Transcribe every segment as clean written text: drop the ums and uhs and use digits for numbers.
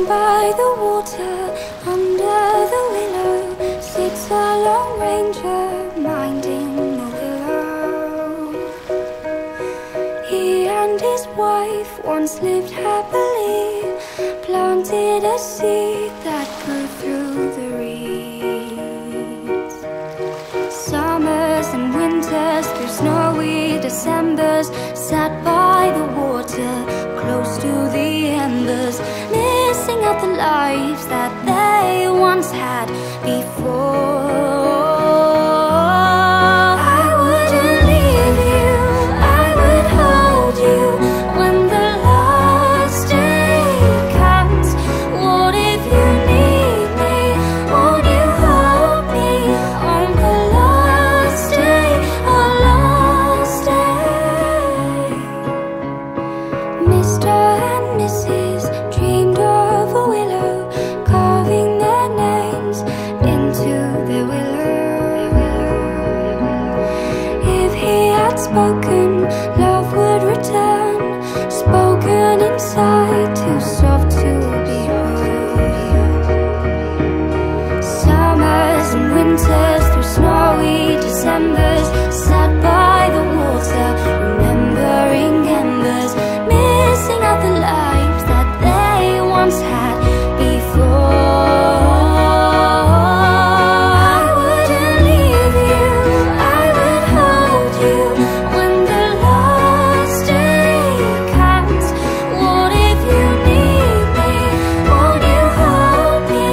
by the water, under the willow, sits a lone ranger minding the willow. He and his wife once lived happily, planted a seed that grew through the reeds. Summers and winters, through snowy Decembers, sat by the water, close to the embers, missing out the lives that they once had before. I wouldn't leave you, I would hold you when the last day comes. What if you need me? Won't you hold me on the last day, our last day? Mr. and Mrs. dreamed of a willow, carving their names into the willow. If he had spoken, love would return, spoken inside, too soft to be heard. Summers and winters, through snowy Decembers, sat by the water, remembering embers, missing out the lives that they once had before. I wouldn't leave you, I would hold you when the last day comes. What if you need me? Won't you hold me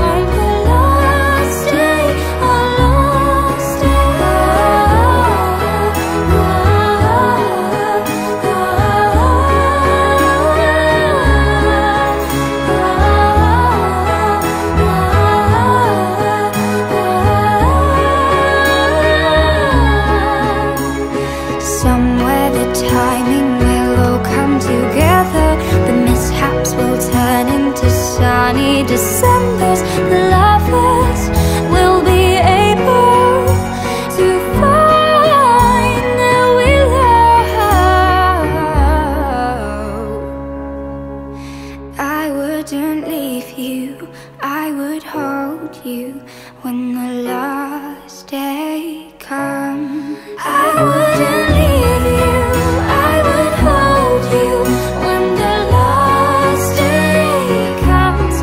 on the last day, our last day? Somewhere the timing will all come together, the mishaps will turn into sunny Decembers, the lovers will be able to find their willow. I wouldn't leave you, I would hold you when the last day comes. I wouldn't leave you, I would hold you when the last day comes.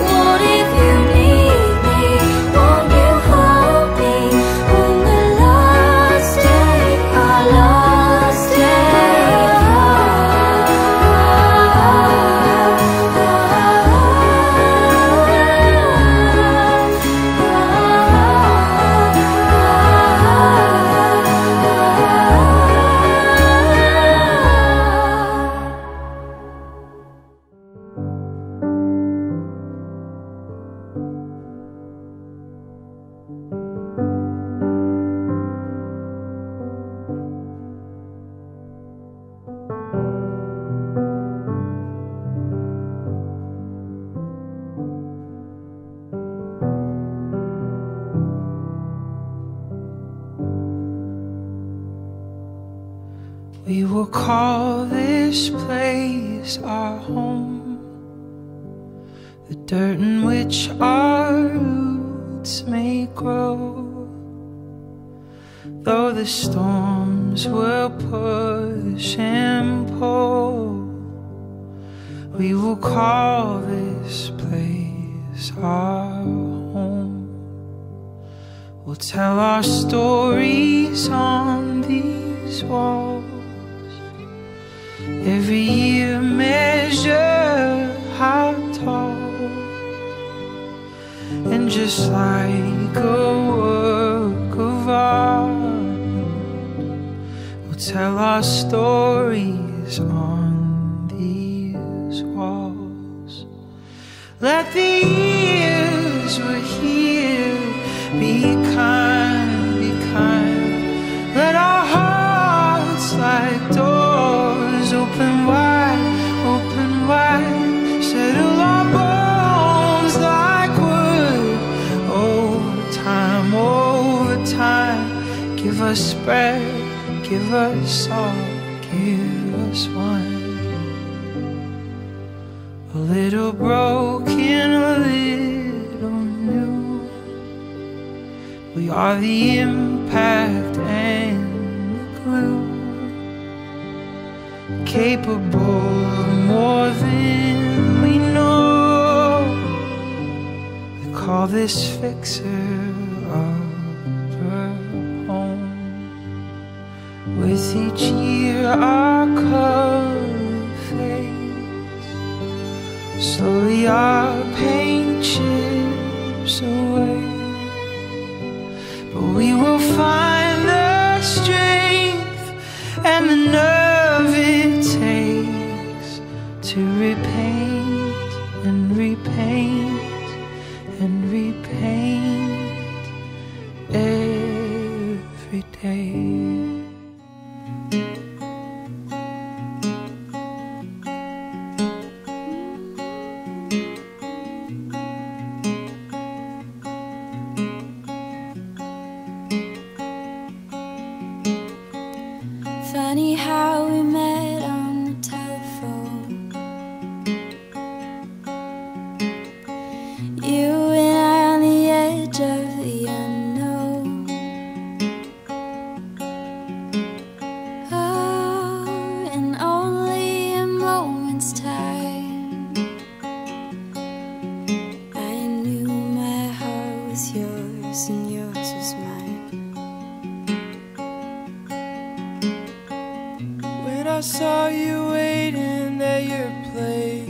What if you need me? Won't you hold me on the last day, our last We will call this place our home, the dirt in which our roots may grow. Though the storms will push and pull, we will call this place our home. We'll tell our stories on these walls, every year measure how tall. And just like a work of art, we'll tell our stories on these walls. Let the years we're here be kind, be kind. Let our hearts like doors open wide, open wide. Settle our bones like wood over time, over time. Give us bread, give us salt, give us wine. A little broken, a little new. We are the impact and the glue, capable of more than we know. We call this fixer our home. With each year our color fades, slowly our paint chips away. But we will find the strength and the nerve it takes to repaint and repaint and repaint every day. Funny how we met on the telephone. You and I on the edge of the unknown. Oh, in only a moment's time, I knew my heart was yours and yours was mine. When I saw you waiting at your place,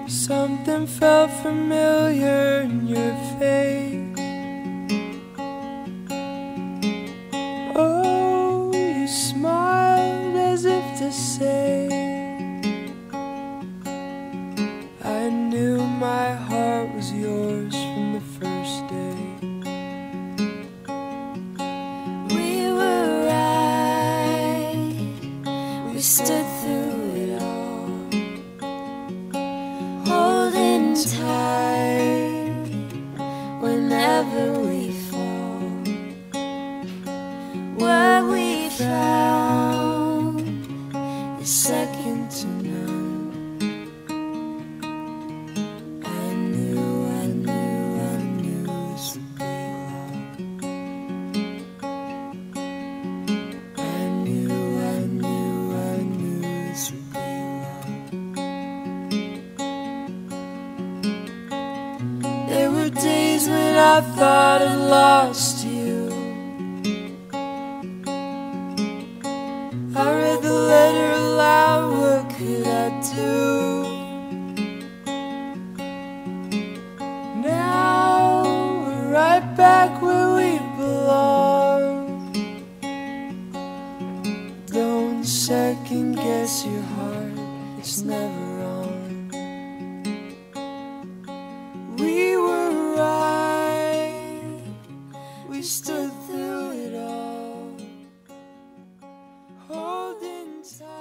something felt familiar in your face. Oh, you smiled as if to say, I knew my heart was yours from the first day. We stood through it all, holding tight whenever we fall. What we found is second to none. I knew this would be love. I knew this would be love. There were days when I thought I lost you. I read the letter aloud, what could I do? Now we're right back where we belong. Don't second guess your heart, it's never wrong. We were right, we stood through it all, holding tight.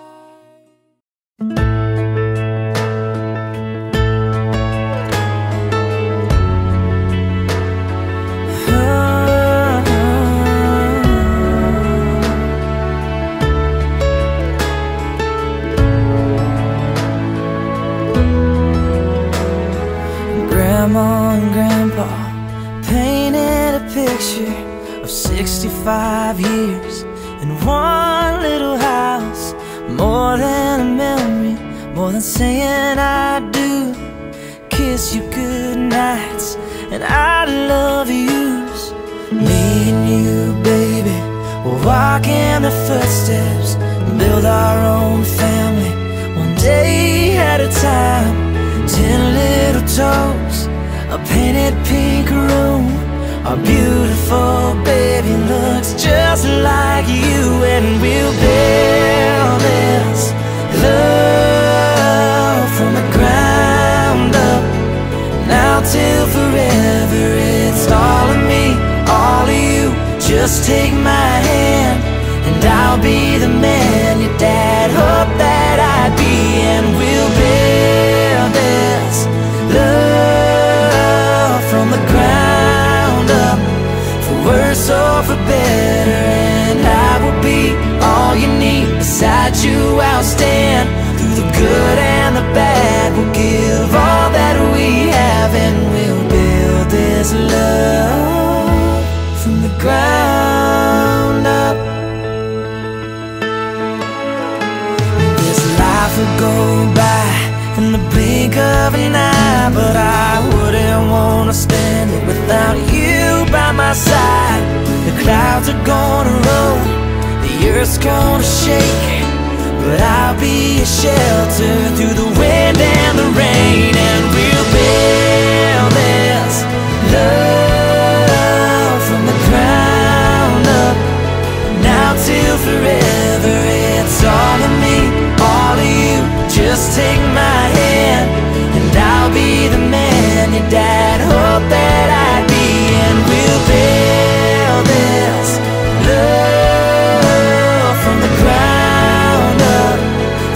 Grandma and Grandpa painted a picture of 65 years in one little house. More than a memory, more than saying I do. Kiss you good nights and I love yous. Me and you, baby, we'll walk in the footsteps and build our own family, one day at a time. 10 little toes, a painted pink room. Our beautiful baby looks just like you, and we'll build this love from the ground up. Now till forever, it's all of me, all of you. Just take my hand and I'll be the man your dad hoped that I'd be, and we'll build this love from the ground up, for worse or for better. And I will be all you need, beside you I'll stand. by in the blink of an eye, but I wouldn't wanna stand it without you by my side. The clouds are gonna roll, the earth's gonna shake, but I'll be a shelter through the wind and the rain, and we'll build this love from the ground up. Now till forever, it's all of me, all of you. Just take my hand, and I'll be the man your dad hoped that I'd be, and we'll build this love from the ground up,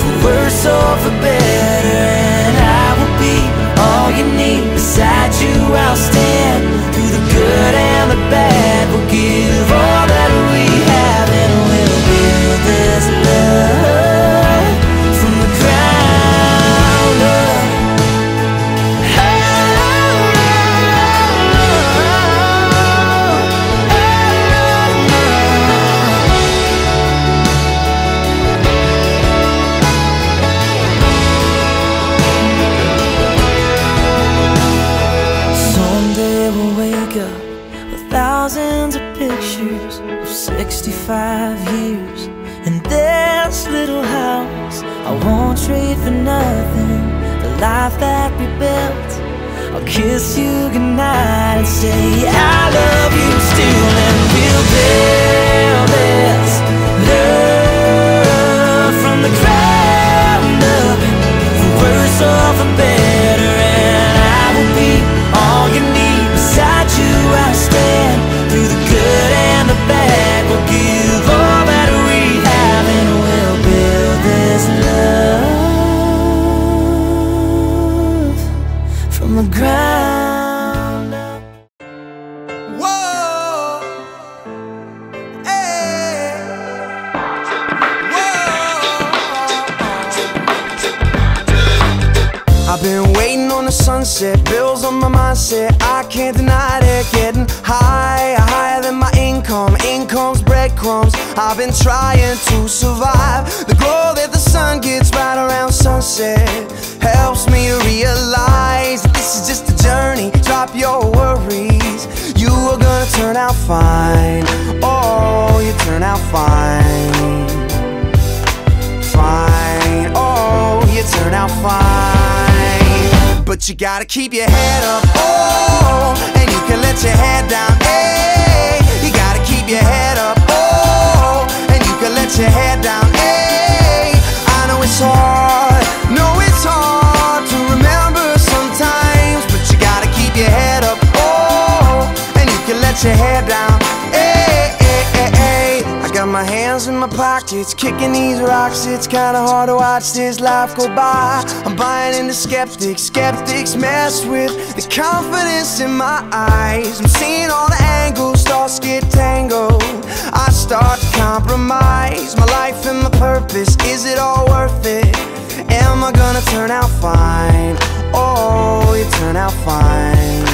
for worse or for better. And I will be all you need. Beside you I'll stand through the good and the bad. We'll give all that we have, and we'll build this love from the ground up. Someday we'll wake up with thousands of pictures of 65 years in this little house. I won't trade for nothing the life that we built. I'll kiss you goodnight and say I love you still, and we'll build this love from the ground up, for worse or for better. And I will be all you need. Beside you I'll stand through the good and the bad. We'll give all that we have, and we'll build this love from the ground up. Whoa, hey, whoa. I've been waiting on the sunset, bills on my mindset, I can't deny it. Getting higher, higher than my income, income's breadcrumbs. I've been trying to survive. The glow that the sun gets right around sunset helps me realize that this is just a journey. Drop your worries, you are gonna turn out fine. Oh, you turn out fine. Fine, oh, you turn out fine. But you gotta keep your head up, oh, and you can let your head down, hey. You gotta keep your head up, oh, and you can let your head down, hey. I know it's hard, know it's hard to remember sometimes, but you gotta keep your head up, oh, and you can let your head down, hey, hey, hey, hey. I got my hands in my pockets, kicking these rocks. It's kinda hard to watch this life go by. I'm buying into skeptics, skeptics mess with the confidence in my eyes. I'm seeing all the angles, thoughts get tangled. I start to compromise my life and my purpose. Is it all worth it? Am I gonna turn out fine? Oh, you turn out fine.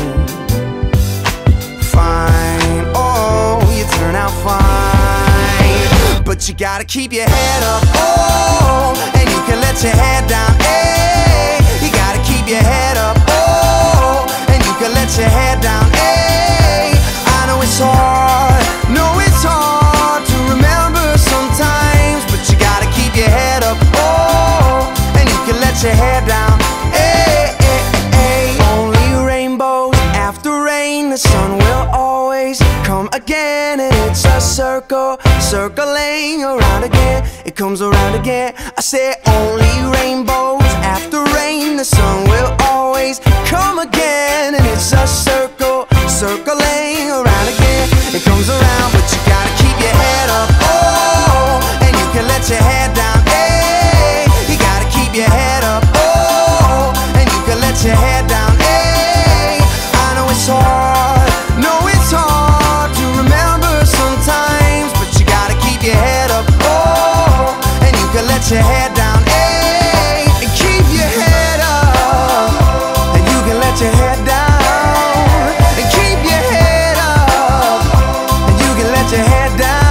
Fine, oh, you turn out fine. But you gotta keep your head up, oh, and you can let your head down, hey. You gotta keep your head up, oh, and you can let your head down, hey. I know it's hard, know it's hard to remember sometimes, but you gotta keep your head up, oh, and you can let your head down, hey, hey, hey. Only rainbows after rain, the sun will always come again, and it's a circle, circling around again. It comes around again. I say only rainbows after rain, the sun will always come again, and it's a circle, circling around again. It comes around, but you gotta keep your head up, oh, and you can let your head down, hey. You gotta keep your head up, oh, and you can let your head down, hey. I know it's hard, know it's hard to remember sometimes, but you gotta keep your head up, oh, and you can let your head down, hey. And keep your head up, and you can let your head down, and keep your head up, and you can let your head down.